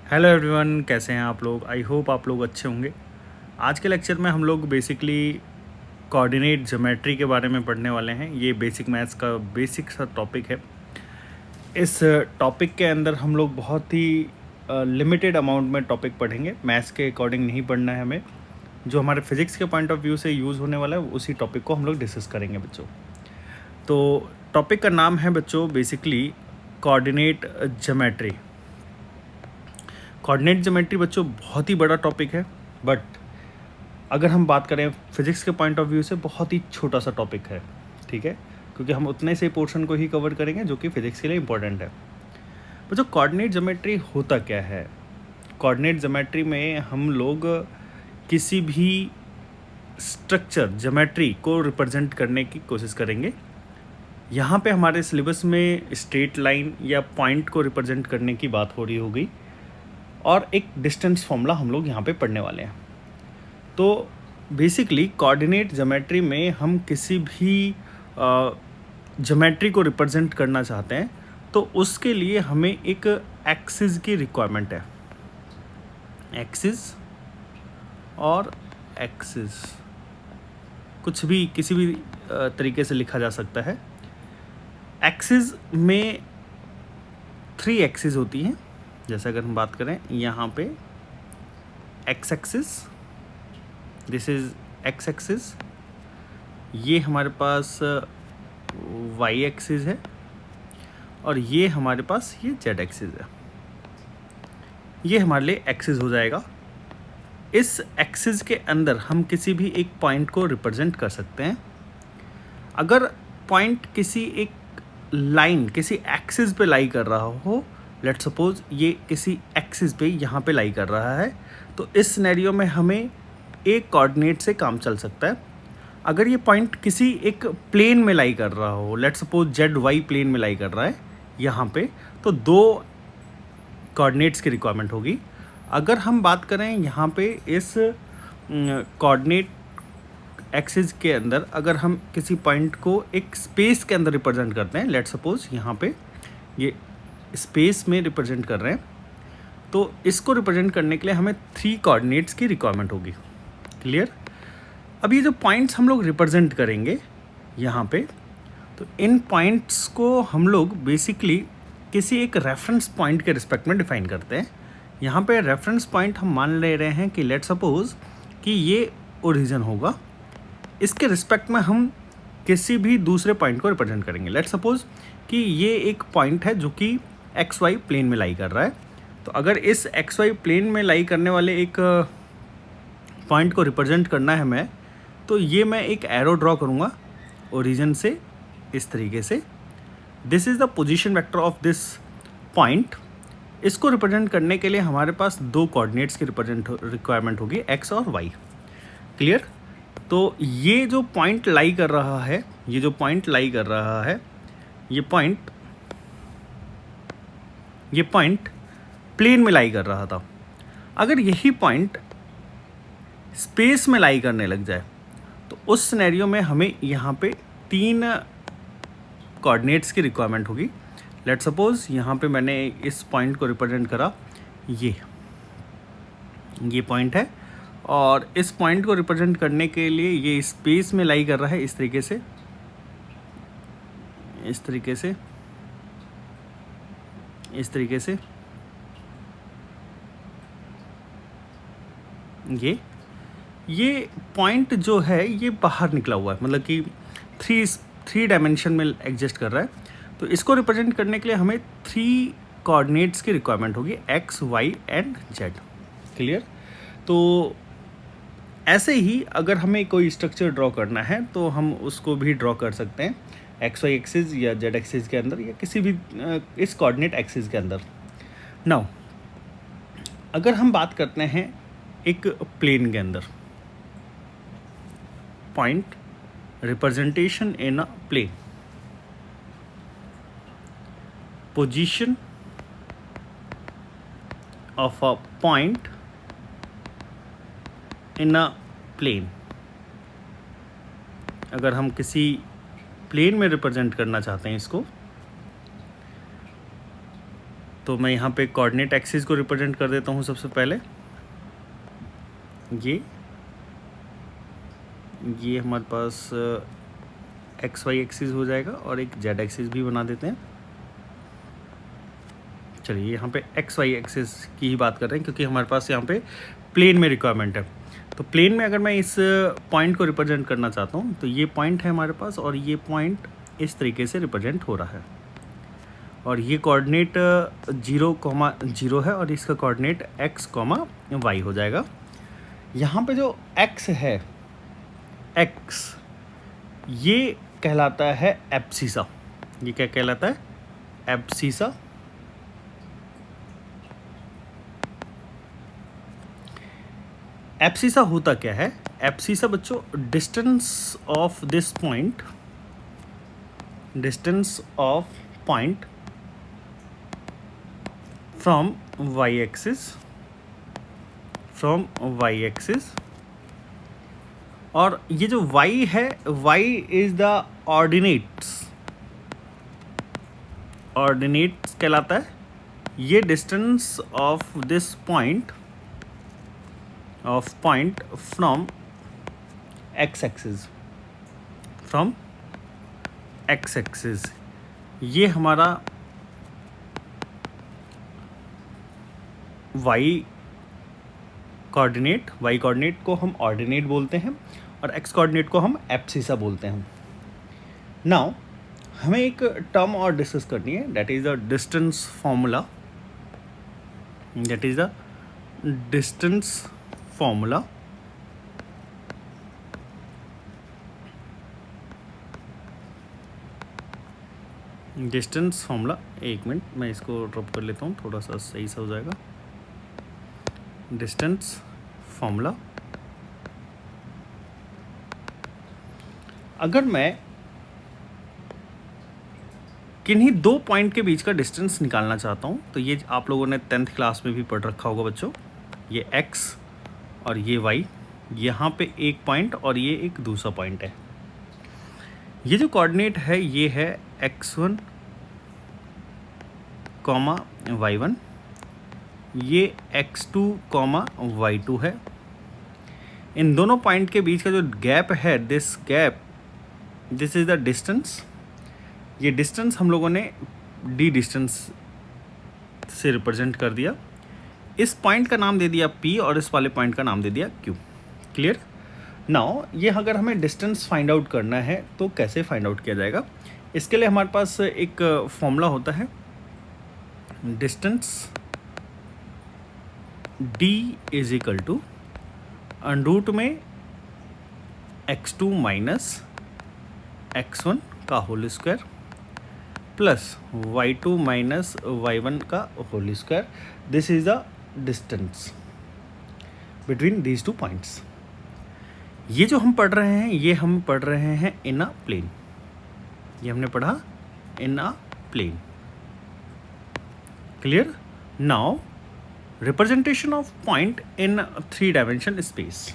Hello everyone, कैसे हैं आप लोग। आई होप आप लोग अच्छे होंगे। आज के लेक्चर में हम लोग बेसिकली कोऑर्डिनेट ज्योमेट्री के बारे में पढ़ने वाले हैं। ये बेसिक मैथ्स का बेसिक सा टॉपिक है। इस टॉपिक के अंदर हम लोग बहुत ही लिमिटेड अमाउंट में टॉपिक पढ़ेंगे। मैथ्स के अकॉर्डिंग नहीं पढ़ना है हमें। जो हमारे फिज़िक्स के पॉइंट ऑफ व्यू से यूज़ होने वाला है उसी टॉपिक को हम लोग डिस्कस करेंगे बच्चों। तो टॉपिक का नाम है बच्चों basically coordinate geometry. Coordinate geometry बच्चों बहुत ही बड़ा टॉपिक है, बट अगर हम बात करें फिज़िक्स के पॉइंट ऑफ व्यू से बहुत ही छोटा सा टॉपिक है, ठीक है, क्योंकि हम उतने से पोर्शन को ही कवर करेंगे जो कि फिज़िक्स के लिए इम्पोर्टेंट है। बच्चों कोऑर्डिनेट ज्योमेट्री होता क्या है? कोऑर्डिनेट ज्योमेट्री में हम लोग किसी भी स्ट्रक्चर ज्योमेट्री को रिप्रेजेंट करने की कोशिश करेंगे। यहाँ पे हमारे सिलेबस में स्ट्रेट लाइन या पॉइंट को रिप्रेजेंट करने की बात हो रही होगी और एक डिस्टेंस फॉर्मूला हम लोग यहाँ पे पढ़ने वाले हैं। तो बेसिकली कोऑर्डिनेट ज्योमेट्री में हम किसी भी ज्योमेट्री को रिप्रेजेंट करना चाहते हैं तो उसके लिए हमें एक एक्सिस की रिक्वायरमेंट है। एक्सिस और एक्सिस कुछ भी किसी भी तरीके से लिखा जा सकता है। एक्सिस में 3 एक्सिस होती हैं। जैसे अगर हम बात करें यहाँ पे x axis, this is x axis, ये हमारे पास वाई एक्सिस है और ये हमारे पास ये जेड एक्सिस है। ये हमारे लिए एक्सिस हो जाएगा। इस एक्सिस के अंदर हम किसी भी एक पॉइंट को रिप्रेजेंट कर सकते हैं। अगर पॉइंट किसी एक लाइन किसी एक्सिस पे लाई कर रहा हो, लेट्स सपोज ये किसी एक्सिस पे यहाँ पे लाई कर रहा है, तो इस सिनेरियो में हमें एक कोऑर्डिनेट से काम चल सकता है। अगर ये पॉइंट किसी एक प्लेन में लाई कर रहा हो, let's suppose Z Y plane में लाई कर रहा है यहाँ पे, तो 2 कोऑर्डिनेट्स की रिक्वायरमेंट होगी। अगर हम बात करें यहाँ पे इस कोऑर्डिनेट एक्सिस के अंदर अगर हम किसी पॉइंट को एक स्पेस के अंदर रिप्रेजेंट करते हैं, लेट्स सपोज यहाँ पे ये स्पेस में रिप्रेजेंट कर रहे हैं, तो इसको रिप्रेजेंट करने के लिए हमें 3 कोऑर्डिनेट्स की रिक्वायरमेंट होगी। क्लियर? अब ये जो पॉइंट्स हम लोग रिप्रेजेंट करेंगे यहाँ पे, तो इन पॉइंट्स को हम लोग बेसिकली किसी एक रेफरेंस पॉइंट के रिस्पेक्ट में डिफाइन करते हैं। यहाँ पे रेफरेंस पॉइंट हम मान ले रहे हैं कि लेट सपोज कि ये ओरिजिन होगा। इसके रिस्पेक्ट में हम किसी भी दूसरे पॉइंट को रिप्रेजेंट करेंगे। लेट सपोज कि ये एक पॉइंट है जो कि एक्स वाई प्लेन में लाई कर रहा है, तो अगर इस एक्स वाई प्लेन में लाई करने वाले एक पॉइंट को रिप्रेजेंट करना है मैं, तो ये मैं एक एरो ड्रॉ करूँगा ओरिजिन से इस तरीके से। This is the position vector of this point. इसको रिप्रेजेंट करने के लिए हमारे पास 2 कोऑर्डिनेट्स की रिक्वायरमेंट होगी, एक्स और वाई। क्लियर? तो ये जो पॉइंट लाई कर रहा है, ये पॉइंट प्लेन में लाई कर रहा था। अगर यही पॉइंट स्पेस में लाई करने लग जाए, तो उस सिनेरियो में हमें यहाँ पे 3 कोऑर्डिनेट्स की रिक्वायरमेंट होगी। लेट सपोज यहाँ पे मैंने इस पॉइंट को रिप्रेजेंट करा, ये पॉइंट है, और इस पॉइंट को रिप्रेजेंट करने के लिए ये स्पेस में लाई कर रहा है इस तरीके से, ये पॉइंट जो है ये बाहर निकला हुआ है, मतलब कि 3 डायमेंशन में एग्जिस्ट कर रहा है। तो इसको रिप्रेजेंट करने के लिए हमें 3 कोऑर्डिनेट्स की रिक्वायरमेंट होगी, X Y and Z. Clear? तो ऐसे ही अगर हमें कोई स्ट्रक्चर ड्रॉ करना है तो हम उसको भी ड्रॉ कर सकते हैं एक्स वाई एक्सिस या जेड एक्सिस के अंदर, या किसी भी इस कोऑर्डिनेट एक्सिस के अंदर। नाउ अगर हम बात करते हैं एक प्लेन के अंदर, point representation in a plane, position of a point in a plane. अगर हम किसी प्लेन में रिप्रेजेंट करना चाहते हैं इसको, तो मैं यहाँ पे कोऑर्डिनेट एक्सिस को रिप्रेजेंट कर देता हूँ सबसे पहले। ये हमारे पास एक्स वाई एक्सिस हो जाएगा और एक जेड एक्सिस भी बना देते हैं। चलिए यहाँ पे एक्स वाई एक्सिस की ही बात कर रहे हैं क्योंकि हमारे पास यहाँ पे प्लेन में रिक्वायरमेंट है। तो प्लेन में अगर मैं इस पॉइंट को रिप्रेजेंट करना चाहता हूँ तो ये पॉइंट है हमारे पास और ये पॉइंट इस तरीके से रिप्रेजेंट हो रहा है और ये कोऑर्डिनेट 0,0 है और इसका कोऑर्डिनेट x, y हो जाएगा। यहाँ पे जो x है, x ये कहलाता है एब्सिसा। ये क्या कहलाता है? एब्सिसा। एब्सिसा होता क्या है? एब्सिसा बच्चों distance of this point, distance of point from y axis, from y axis. और ये जो y है, y is the ordinates, ordinates कहलाता है। ये distance of this point, of point from x axis, from x axis, ये हमारा y coordinate, y coordinate को हम ऑर्डिनेट बोलते हैं और x कोऑर्डिनेट को हम एब्सिसा बोलते हैं। नाउ हमें एक टर्म और डिस्कस करनी है, that is the distance formula, that is the distance formula. Distance formula, एक मिनट मैं इसको ड्रॉप कर लेता हूँ, थोड़ा सा सही सा हो जाएगा। डिस्टेंस फॉर्मूला, अगर मैं किन्हीं दो पॉइंट के बीच का डिस्टेंस निकालना चाहता हूँ तो ये आप लोगों ने 10th क्लास में भी पढ़ रखा होगा बच्चों। ये x और ये y, यहाँ पे एक पॉइंट और ये एक दूसरा पॉइंट है। ये जो कोऑर्डिनेट है ये है x1, y1, ये x2, y2 है। इन दोनों पॉइंट के बीच का जो गैप है, this gap, this is the distance. ये डिस्टेंस हम लोगों ने d डिस्टेंस से रिप्रेजेंट कर दिया। इस पॉइंट का नाम दे दिया p और इस वाले पॉइंट का नाम दे दिया q। क्लियर? नाउ ये अगर हमें डिस्टेंस फाइंड आउट करना है तो कैसे फाइंड आउट किया जाएगा? इसके लिए हमारे पास एक फॉर्मूला होता है, distance d is equal to under root में x2 माइनस x1 का whole square plus y2 minus y1 का whole square. This is the distance between these two points. ये जो हम पढ़ रहे हैं ये हम पढ़ रहे हैं इन अ प्लेन, ये हमने पढ़ा in a plane. Clear? Now representation of point in 3 dimension space,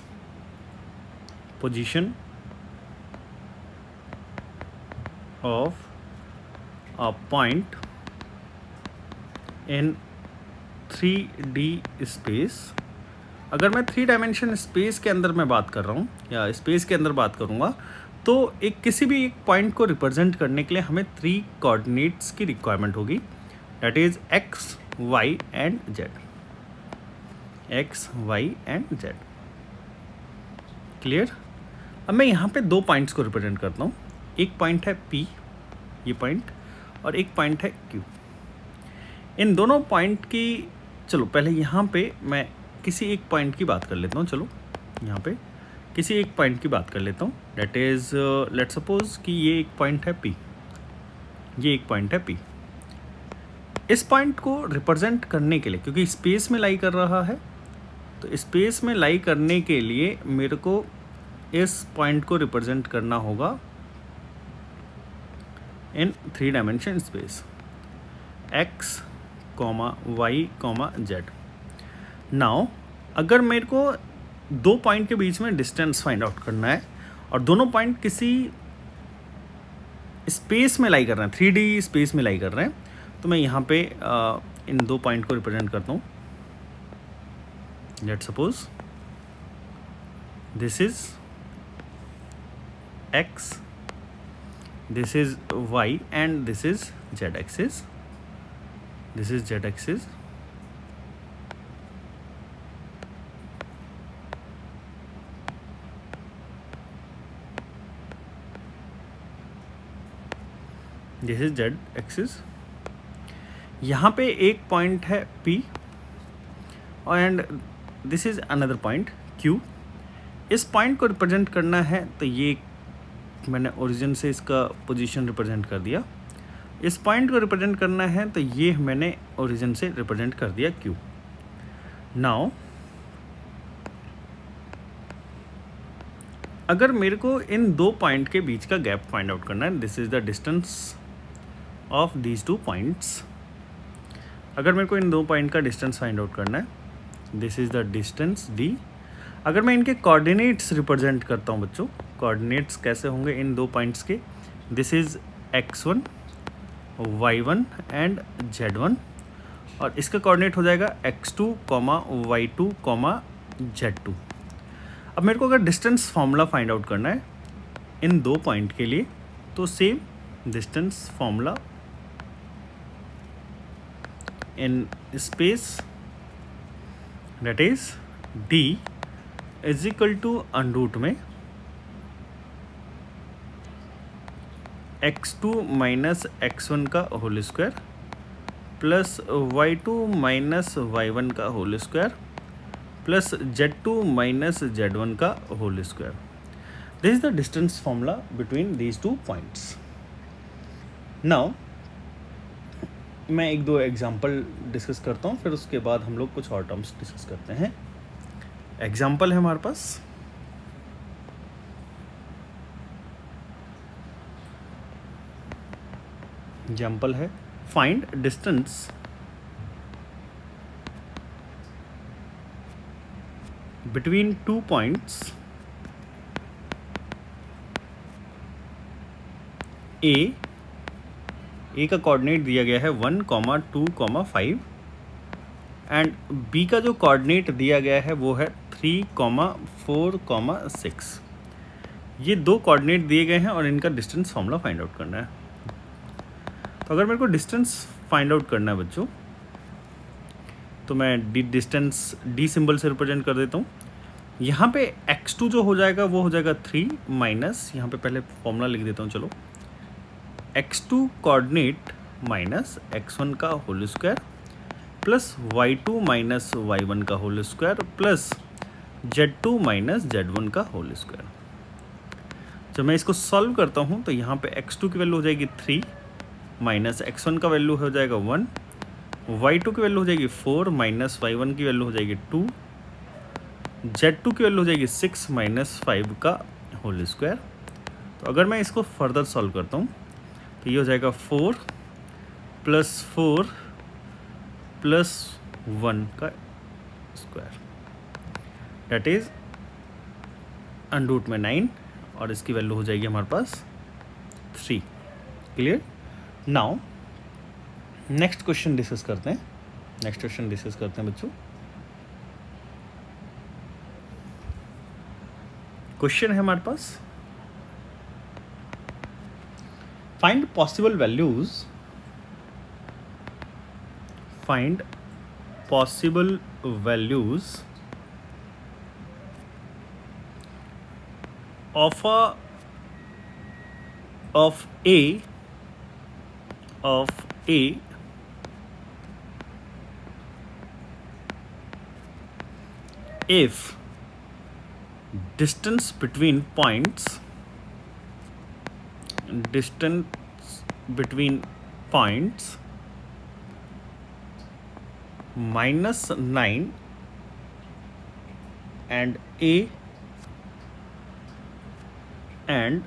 position of a point in 3D space। अगर मैं 3 डायमेंशन स्पेस के अंदर मैं बात कर रहा हूँ या स्पेस के अंदर बात करूँगा तो एक किसी भी एक पॉइंट को रिप्रेजेंट करने के लिए हमें 3 कोऑर्डिनेट्स की रिक्वायरमेंट होगी, that is x, y and z, x, y and z। Clear? अब मैं यहाँ पे 2 पॉइंट्स को रिप्रेजेंट करता हूँ। एक पॉइंट है P, ये पॉइंट, और एक पॉइंट है Q। इन दोनों पॉइंट की, चलो पहले यहाँ पे मैं किसी एक पॉइंट की बात कर लेता हूँ। चलो यहाँ पे किसी एक पॉइंट की बात कर लेता हूँ, डेट इज़ लेट सपोज कि ये एक पॉइंट है P, ये एक पॉइंट है P। इस पॉइंट को रिप्रेजेंट करने के लिए, क्योंकि स्पेस में लाई कर रहा है, तो स्पेस में लाई करने के लिए मेरे को इस पॉइंट को रिप्रेजेंट करना होगा इन 3 dimension space, x, y, z। Now अगर मेरे को 2 पॉइंट के बीच में डिस्टेंस फाइंड आउट करना है और दोनों पॉइंट किसी स्पेस में लाई कर रहे हैं, 3D स्पेस में लाई कर रहे हैं, तो मैं यहाँ पे इन दो पॉइंट को रिप्रेजेंट करता हूँ. Let's suppose this is x, this is y, and this is z axis. This is z axis. This is z axis. यहाँ पे एक पॉइंट है P and this is another point Q. इस point को represent करना है तो ये मैंने ओरिजिन से इसका पोजीशन रिप्रेजेंट कर दिया. इस पॉइंट को रिप्रेजेंट करना है तो ये मैंने ओरिजिन से रिप्रेजेंट कर दिया Q. नाउ अगर मेरे को इन दो पॉइंट के बीच का गैप फाइंड आउट करना है, this is the distance of these two points. अगर मेरे को इन दो पॉइंट का डिस्टेंस फाइंड आउट करना है, this is the distance d. अगर मैं इनके कोऑर्डिनेट्स रिप्रेजेंट करता हूँ बच्चों, कोऑर्डिनेट्स कैसे होंगे इन दो पॉइंट्स के, this is x1 y1 and z1 और इसका कोऑर्डिनेट हो जाएगा x2 y2 z2. अब मेरे को अगर डिस्टेंस फार्मूला फाइंड आउट करना है इन दो पॉइंट के लिए, तो same distance formula in space, that is d is equal to under root में x2 माइनस x1 का whole square plus y2 minus y1 का whole square plus z2 minus z1 का whole square. This is the distance formula between these two points. Now मैं एक दो example discuss करता हूँ, फिर उसके बाद हम लोग कुछ और टर्म्स डिस्कस करते हैं. एग्जाम्पल है हमारे पास, एग्जाम्पल है find distance between two points A का कोऑर्डिनेट दिया गया है 1, 2, 5 एंड बी का जो कोऑर्डिनेट दिया गया है वो है 3, 4, 6. ये दो कोऑर्डिनेट दिए गए हैं और इनका डिस्टेंस फार्मूला फाइंड आउट करना है. तो अगर मेरे को डिस्टेंस फाइंड आउट करना है बच्चों, तो मैं डिस्टेंस डी सिंबल से रिप्रेजेंट कर देता हूँ. यहाँ पे x2 जो हो जाएगा वो हो जाएगा 3 माइनस, यहाँ पे पहले फॉर्मूला लिख देता हूँ. चलो, x2 कोऑर्डिनेट माइनस x1 का whole square plus y2 minus y1 का whole square plus z2 minus z1 का होल स्क्वायर. जब मैं इसको सॉल्व करता हूँ तो यहाँ पे x2 की वैल्यू हो जाएगी 3 माइनस x1 का वैल्यू हो जाएगा 1, y2 की वैल्यू हो जाएगी 4 माइनस y1 की वैल्यू हो जाएगी 2, z2 की वैल्यू हो जाएगी 6 माइनस 5 का होल स्क्वायर. तो अगर मैं इसको फर्दर सॉल्व करता हूँ तो ये हो जाएगा 4 प्लस 1 का स्क्वायर, डेट इज अंडरूट में 9 और इसकी वैल्यू हो जाएगी हमारे पास 3. Clear. Now next question discuss करते हैं. बच्चों, क्वेश्चन है हमारे पास, find possible values of A if distance between points -9 and A and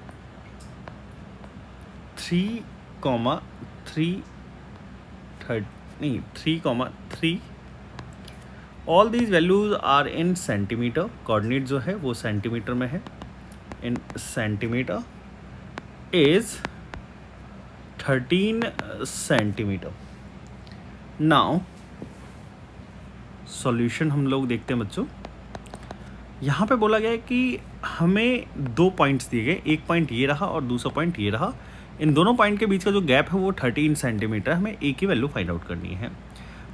3, 3, all these values are in centimetre. Coordinate जो है वो सेंटीमीटर में है. इन centimetre is 13 centimetre. Now solution हम लोग देखते हैं बच्चों। यहाँ पे बोला गया है कि हमें 2 पॉइंट्स दिए गए, एक पॉइंट ये रहा और दूसरा पॉइंट ये रहा। इन दोनों पॉइंट के बीच का जो गैप है वो 13 सेंटीमीटर, हमें ए की वैल्यू फाइंड आउट करनी है।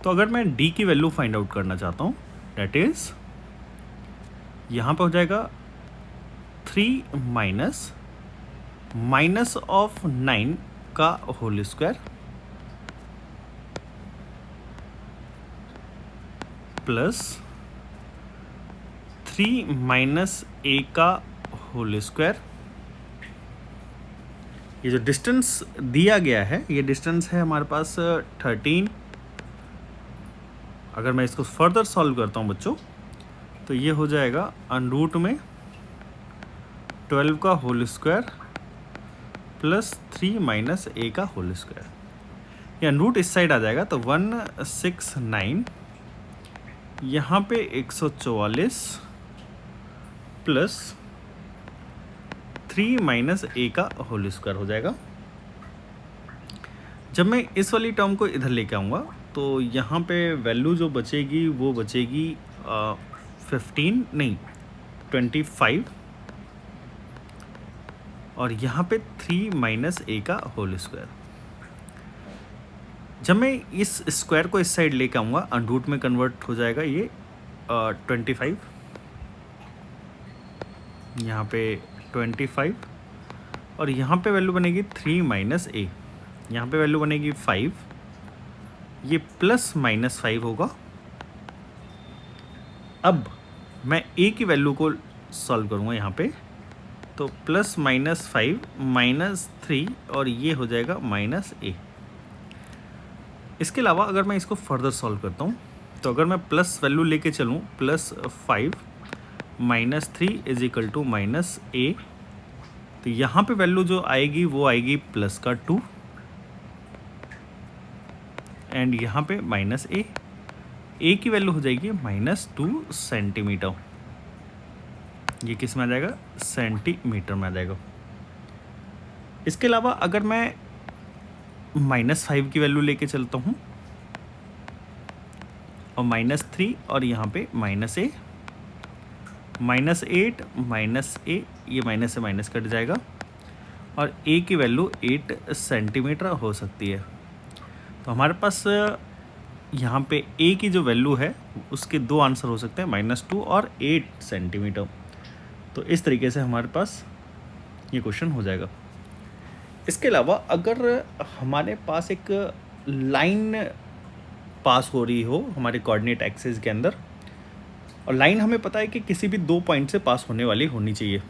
तो अगर मैं डी की वैल्यू फाइंड आउट करना चाहता हूँ, डेट इज़ यहाँ पे हो जाएगा 3 माइनस ऑफ 9 का होल स्क्वायर प्लस 3 माइनस ए का होल स्क्वायर। ये जो डिस्टेंस दिया गया है, ये डिस्टेंस है हमारे पास 13। अगर मैं इसको फर्दर सॉल्व करता हूँ बच्चों, तो ये हो जाएगा अंडरूट में 12 का होल स्क्वायर प्लस 3 माइनस ए का होल स्क्वायर। ये अंडरूट इस साइड आ जाएगा तो 169, यहाँ पे 144 प्लस 3 माइनस ए का होल स्क्वायर हो जाएगा। जब मैं इस वाली टर्म को इधर लेके आऊँगा तो यहाँ पे वैल्यू जो बचेगी वो बचेगी 25 और यहाँ पे 3 माइनस ए का होल स्क्वायर। जब मैं इस स्क्वायर को इस साइड लेके आऊँगा, अंडरूट में कन्वर्ट हो जाएगा ये 25, यहाँ पे 25 और यहाँ पे वैल्यू बनेगी 3 माइनस ए, यहाँ पे वैल्यू बनेगी 5, ये प्लस माइनस 5 होगा। अब मैं ए की वैल्यू को सॉल्व करूँगा यहाँ पे, तो प्लस माइनस 5 माइनस 3 और ये हो जाएगा माइनस ए। इसके अलावा अगर मैं इसको फर्दर सॉल्व करता हूँ, तो अगर मैं प्लस वैल्यू लेके चलूँ, plus 5 minus 3 is equal to minus a, तो यहाँ पे वैल्यू जो आएगी वो आएगी प्लस का 2 एंड यहाँ पे माइनस ए की वैल्यू हो जाएगी -2 सेंटीमीटर। ये किस में आ जाएगा? सेंटीमीटर में आ जाएगा। इसके अलावा अगर मैं -5 की वैल्यू लेके चलता हूँ और -3 और यहाँ पे माइनस ए, -8 माइनस ए, ये माइनस से माइनस कट जाएगा और ए की वैल्यू 8 सेंटीमीटर हो सकती है। तो हमारे पास यहाँ पे ए की जो वैल्यू है उसके 2 आंसर हो सकते हैं, -2 और 8 सेंटीमीटर। तो इस तरीके से हमारे पास ये क्वेश्चन हो जाएगा। इसके अलावा अगर हमारे पास एक लाइन पास हो रही हो हमारे कोऑर्डिनेट एक्सिस के अंदर, और लाइन हमें पता है कि किसी भी 2 पॉइंट से पास होने वाली होनी चाहिए।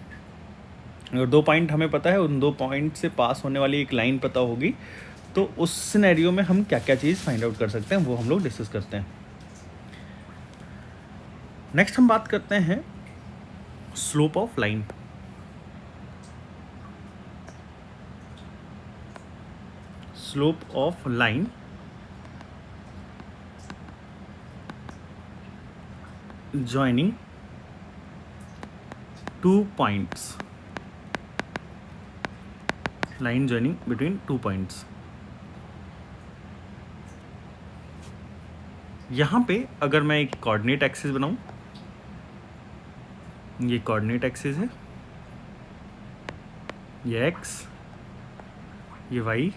अगर 2 पॉइंट हमें पता है, उन 2 पॉइंट से पास होने वाली एक लाइन पता होगी, तो उस सिनेरियो में हम क्या क्या चीज़ फाइंड आउट कर सकते हैं वो हम लोग डिस्कस करते हैं। नेक्स्ट हम बात करते हैं slope of line. Slope of line joining 2 points, line joining between 2 points। यहाँ पे अगर मैं एक कोऑर्डिनेट एक्सिस बनाऊं, ये कोऑर्डिनेट एक्सिस है, ये x, ये y,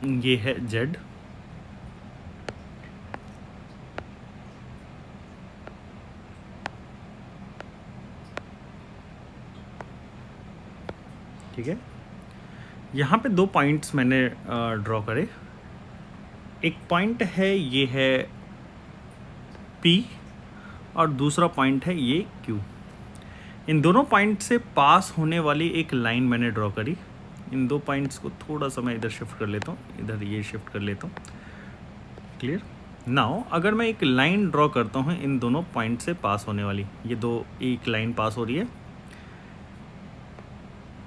ये है z, ठीक है। यहाँ पे 2 पॉइंट्स मैंने ड्रॉ करे। एक पॉइंट है, ये है P और दूसरा पॉइंट है ये Q। इन दोनों पॉइंट से पास होने वाली एक लाइन मैंने ड्रॉ करी। इन 2 पॉइंट्स को थोड़ा सा मैं इधर शिफ्ट कर लेता हूँ, इधर ये शिफ्ट कर लेता हूँ। क्लियर? नाउ अगर मैं एक लाइन ड्रॉ करता हूँ इन दोनों पॉइंट से पास होने वाली, ये एक लाइन पास हो रही है।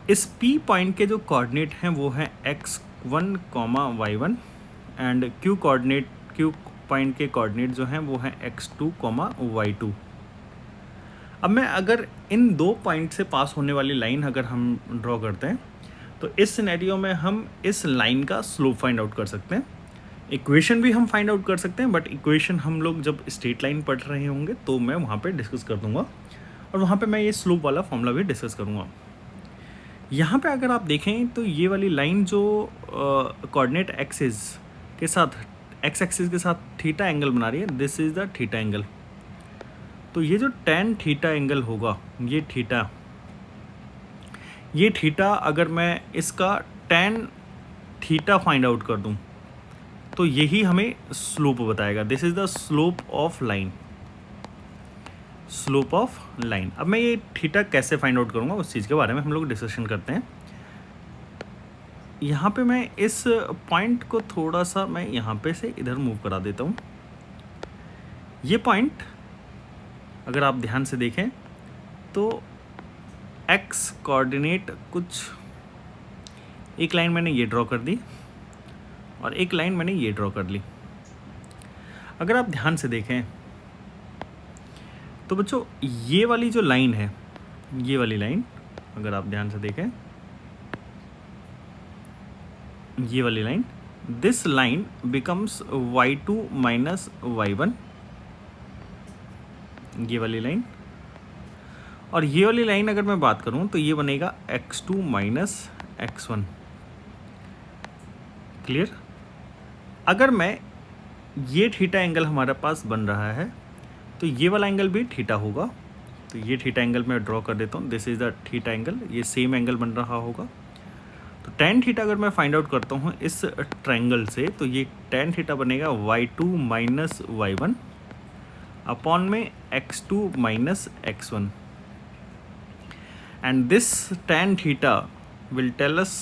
इस P पॉइंट के जो कोऑर्डिनेट हैं वो हैं x1, y1 and Q point के कोऑर्डिनेट जो हैं वो हैं x2, y2। अब मैं अगर इन 2 पॉइंट से पास होने वाली लाइन अगर हम ड्रॉ करते हैं तो इस सिनेरियो में हम इस लाइन का स्लोप फाइंड आउट कर सकते हैं। इक्वेशन भी हम फाइंड आउट कर सकते हैं, बट इक्वेशन हम लोग जब स्ट्रेट लाइन पढ़ रहे होंगे तो मैं वहाँ पे डिस्कस कर दूँगा और वहाँ पे मैं ये स्लोप वाला फॉर्मूला भी डिस्कस करूँगा। यहाँ पे अगर आप देखें तो ये वाली लाइन जो कोऑर्डिनेट एक्सिस के साथ एक्स एक्सिस के साथ थीटा एंगल बना रही है, this is the theta angle. तो ये जो tan थीटा एंगल होगा, ये थीटा अगर मैं इसका tan थीटा फाइंड आउट कर दूं तो यही हमें स्लोप बताएगा। This is the slope of line, slope of line. अब मैं ये थीटा कैसे फाइंड आउट करूँगा उस चीज़ के बारे में हम लोग डिस्कशन करते हैं। यहाँ पे मैं इस पॉइंट को थोड़ा सा मैं यहाँ पे से इधर मूव करा देता हूँ। ये पॉइंट अगर आप ध्यान से देखें तो एक्स कोऑर्डिनेट कुछ, एक लाइन मैंने ये ड्रॉ कर दी और एक लाइन मैंने ये ड्रॉ कर ली। अगर आप ध्यान से देखें तो बच्चों ये वाली जो लाइन है, ये वाली लाइन अगर आप ध्यान से देखें, ये वाली line, this line becomes y2 minus y1, ये वाली लाइन। और ये वाली लाइन अगर मैं बात करूं तो ये बनेगा x2 माइनस x1। क्लियर? अगर मैं ये थीटा एंगल हमारे पास बन रहा है तो ये वाला एंगल भी थीटा होगा। तो ये थीटा एंगल मैं ड्रॉ कर देता हूँ, this is the theta angle, ये सेम एंगल बन रहा होगा। तो tan थीटा अगर मैं फाइंड आउट करता हूँ इस ट्रायंगल से तो ये tan थीटा बनेगा y2 माइनस y1 अपॉन में x2 minus x1, and this tan theta will tell us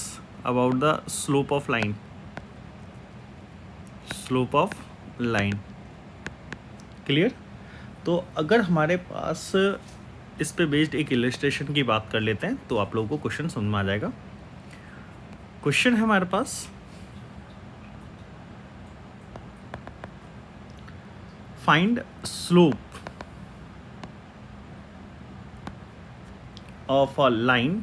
about the slope of line, slope of line। Clear? तो अगर हमारे पास इस पे बेस्ड एक इलस्ट्रेशन की बात कर लेते हैं तो आप लोगों को क्वेश्चन समझ में आ जाएगा। क्वेश्चन है हमारे पास, find slope of a line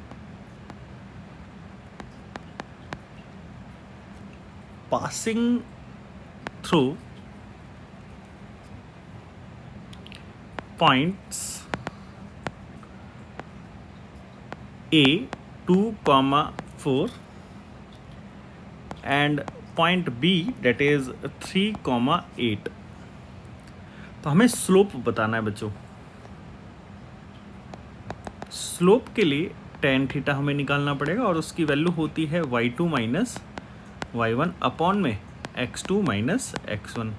passing through points A 2,4 and point B that is 3,8। तो हमें स्लोप बताना है बच्चों। स्लोप के लिए tan थीटा हमें निकालना पड़ेगा और उसकी वैल्यू होती है y2 माइनस y1 अपॉन में x2 माइनस x1।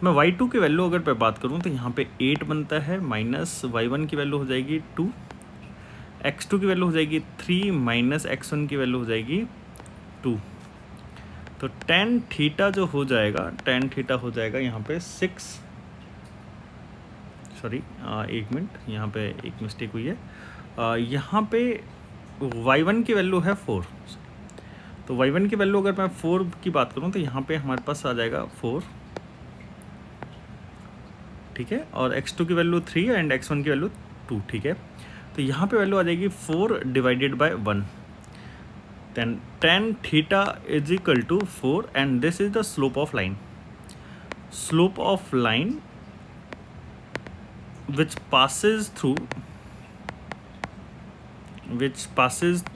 मैं y2 की वैल्यू अगर मैं बात करूं तो यहाँ पे 8 बनता है, माइनस y1 की वैल्यू हो जाएगी 2, x2 की वैल्यू हो जाएगी 3, माइनस x1 की वैल्यू हो जाएगी 2। तो tan थीटा जो हो जाएगा, tan थीटा हो जाएगा यहाँ पे 6, सॉरी एक मिनट, यहाँ पे एक मिस्टेक हुई है। यहाँ पे y1 की वैल्यू है 4, तो y1 की वैल्यू अगर मैं 4 की बात करूँ तो यहाँ पे हमारे पास आ जाएगा 4, ठीक है, और x2 की वैल्यू 3 एंड x1 की वैल्यू 2, ठीक है। तो यहाँ पे वैल्यू आ जाएगी 4 divided by 1, then tan theta is equal to 4 and this is the slope of line. Slope of line which passes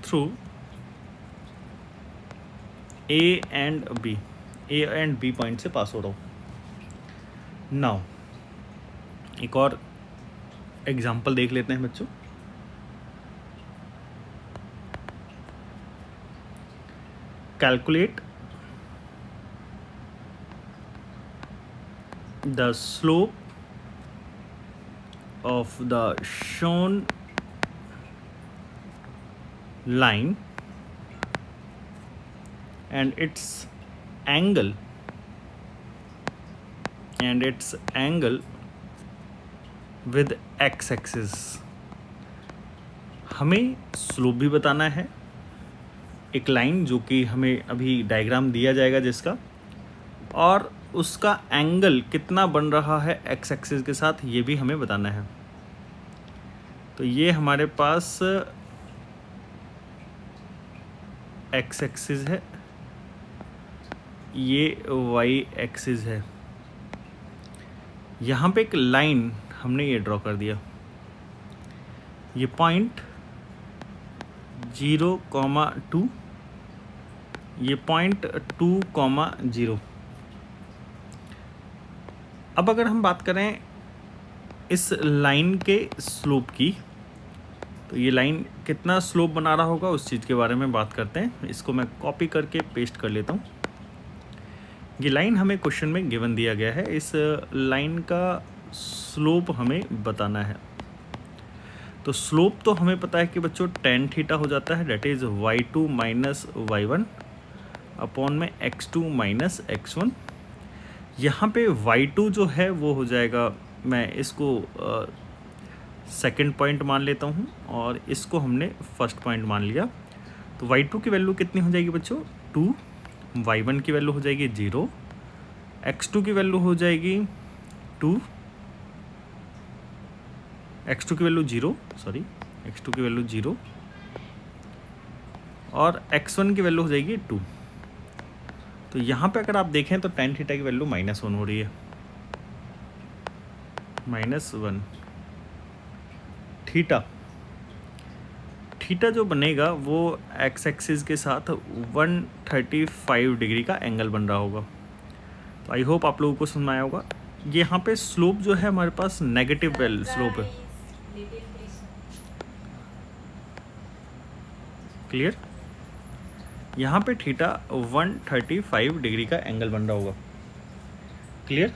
through A and B, A and B point से pass हो रहा हूँ। नाउ एक और example देख लेते हैं बच्चों। Calculate the slope of the shown line and its angle with x axis। हमें स्लोप भी बताना है, एक लाइन जो कि हमें अभी डायग्राम दिया जाएगा जिसका, और उसका एंगल कितना बन रहा है एक्स एक्सिस के साथ ये भी हमें बताना है। तो ये हमारे पास एक्स एक्सिस है, ये वाई एक्सिस है। यहाँ पे एक लाइन हमने ये ड्रॉ कर दिया, ये पॉइंट 0,2, ये पॉइंट 2,0। अब अगर हम बात करें इस लाइन के स्लोप की, तो ये लाइन कितना स्लोप बना रहा होगा उस चीज़ के बारे में बात करते हैं। इसको मैं कॉपी करके पेस्ट कर लेता हूँ। ये लाइन हमें क्वेश्चन में गिवन दिया गया है, इस लाइन का स्लोप हमें बताना है। तो स्लोप तो हमें पता है कि बच्चों tan थीटा हो जाता है, that is y2 minus y1 upon में x2 माइनस x1। यहाँ पे y2 जो है वो हो जाएगा, मैं इसको सेकंड पॉइंट मान लेता हूँ और इसको हमने फर्स्ट पॉइंट मान लिया। तो y2 की वैल्यू कितनी हो जाएगी बच्चों 2, y1 की वैल्यू हो जाएगी 0, x2 की वैल्यू हो जाएगी 2, x2 की वैल्यू 0, सॉरी x2 की वैल्यू 0 और x1 की वैल्यू हो जाएगी 2। तो यहाँ पे अगर आप देखें तो tan थीटा की वैल्यू -1 हो रही है, -1। थीटा जो बनेगा वो एक्स एक्सिस के साथ 135 डिग्री का एंगल बन रहा होगा। तो आई होप आप लोगों को समझ में आया होगा। यहाँ पे स्लोप जो है हमारे पास नेगेटिव स्लोप है, क्लियर। यहाँ पे थीटा 135 डिग्री का एंगल बन रहा होगा, क्लियर।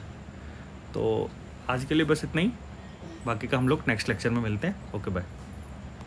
तो आज के लिए बस इतना ही, बाकी का हम लोग नेक्स्ट लेक्चर में मिलते हैं। Okay bye.